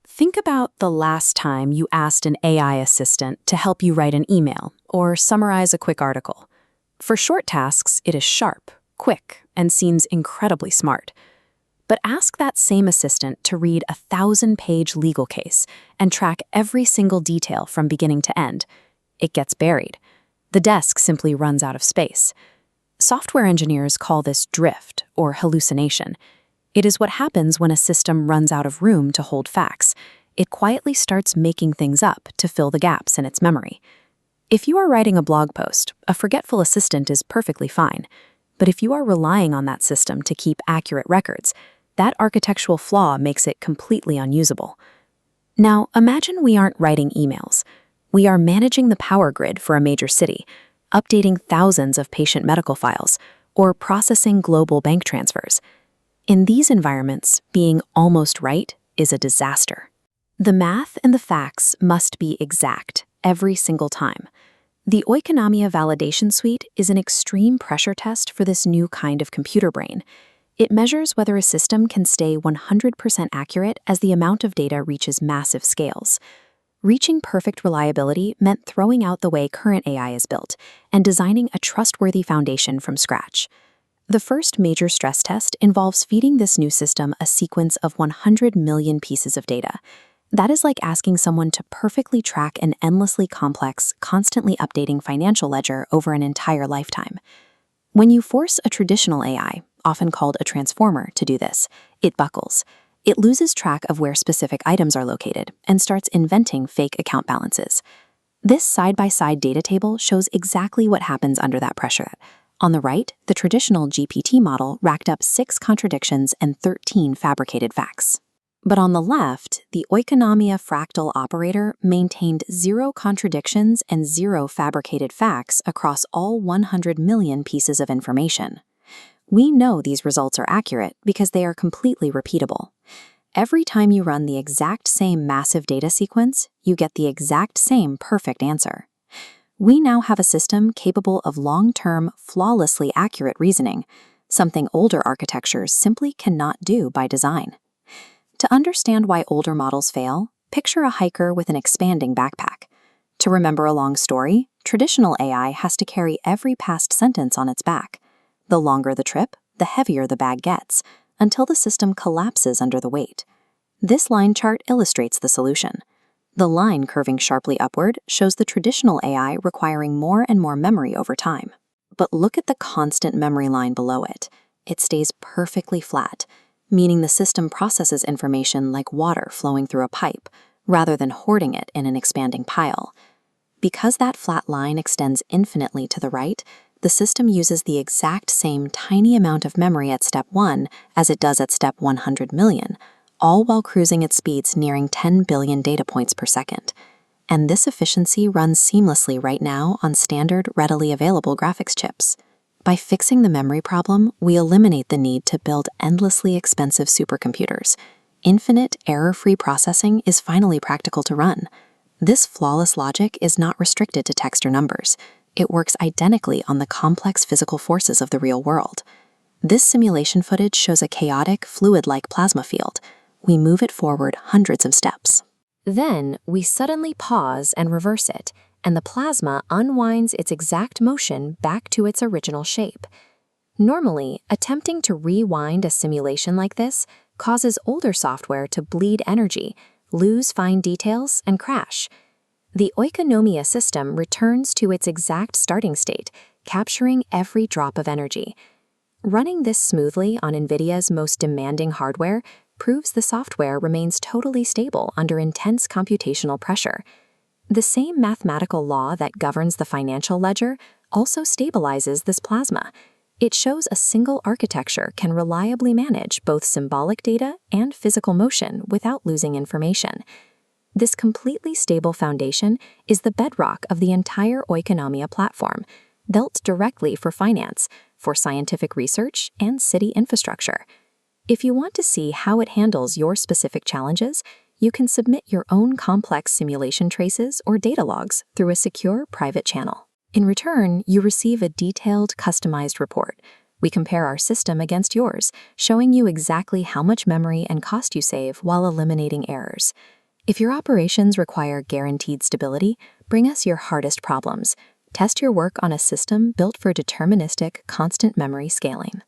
Think about the last time you asked an AI assistant to help you write an email or summarize a quick article. For short tasks, it is sharp, quick, and seems incredibly smart. But ask that same assistant to read a 1,000-page legal case and track every single detail from beginning to end. It gets buried. The desk simply runs out of space. Software engineers call this drift or hallucination. It is what happens when a system runs out of room to hold facts. It quietly starts making things up to fill the gaps in its memory. If you are writing a blog post, a forgetful assistant is perfectly fine. But if you are relying on that system to keep accurate records, that architectural flaw makes it completely unusable. Now, imagine we aren't writing emails. We are managing the power grid for a major city, updating thousands of patient medical files, or processing global bank transfers. In these environments, being almost right is a disaster. The math and the facts must be exact every single time. The Oikonomia validation suite is an extreme pressure test for this new kind of computer brain. It measures whether a system can stay 100% accurate as the amount of data reaches massive scales. Reaching perfect reliability meant throwing out the way current AI is built and designing a trustworthy foundation from scratch. The first major stress test involves feeding this new system a sequence of 100 million pieces of data. That is like asking someone to perfectly track an endlessly complex, constantly updating financial ledger over an entire lifetime. When you force a traditional AI, often called a transformer, to do this, it buckles. It loses track of where specific items are located and starts inventing fake account balances. This side-by-side data table shows exactly what happens under that pressure. On the right, the traditional GPT model racked up 6 contradictions and 13 fabricated facts. But on the left, the Oikonomia fractal operator maintained 0 contradictions and 0 fabricated facts across all 100 million pieces of information. We know these results are accurate because they are completely repeatable. Every time you run the exact same massive data sequence, you get the exact same perfect answer. We now have a system capable of long-term, flawlessly accurate reasoning, something older architectures simply cannot do by design. To understand why older models fail, picture a hiker with an expanding backpack. To remember a long story, traditional AI has to carry every past sentence on its back. The longer the trip, the heavier the bag gets, until the system collapses under the weight. This line chart illustrates the solution. The line curving sharply upward shows the traditional AI requiring more and more memory over time. But look at the constant memory line below it. It stays perfectly flat, meaning the system processes information like water flowing through a pipe, rather than hoarding it in an expanding pile. Because that flat line extends infinitely to the right, the system uses the exact same tiny amount of memory at step 1 as it does at step 100 million, all while cruising at speeds nearing 10 billion data points per second. And this efficiency runs seamlessly right now on standard, readily available graphics chips. By fixing the memory problem, we eliminate the need to build endlessly expensive supercomputers. Infinite, error-free processing is finally practical to run. This flawless logic is not restricted to text or numbers. It works identically on the complex physical forces of the real world. This simulation footage shows a chaotic, fluid-like plasma field. We move it forward hundreds of steps. Then, we suddenly pause and reverse it, and the plasma unwinds its exact motion back to its original shape. Normally, attempting to rewind a simulation like this causes older software to bleed energy, lose fine details, and crash. The Oikonomia system returns to its exact starting state, capturing every drop of energy. Running this smoothly on NVIDIA's most demanding hardware proves the software remains totally stable under intense computational pressure. The same mathematical law that governs the financial ledger also stabilizes this plasma. It shows a single architecture can reliably manage both symbolic data and physical motion without losing information. This completely stable foundation is the bedrock of the entire Oikonomia platform, built directly for finance, for scientific research, and city infrastructure. If you want to see how it handles your specific challenges, you can submit your own complex simulation traces or data logs through a secure private channel. In return, you receive a detailed, customized report. We compare our system against yours, showing you exactly how much memory and cost you save while eliminating errors. If your operations require guaranteed stability, bring us your hardest problems. Test your work on a system built for deterministic, constant memory scaling.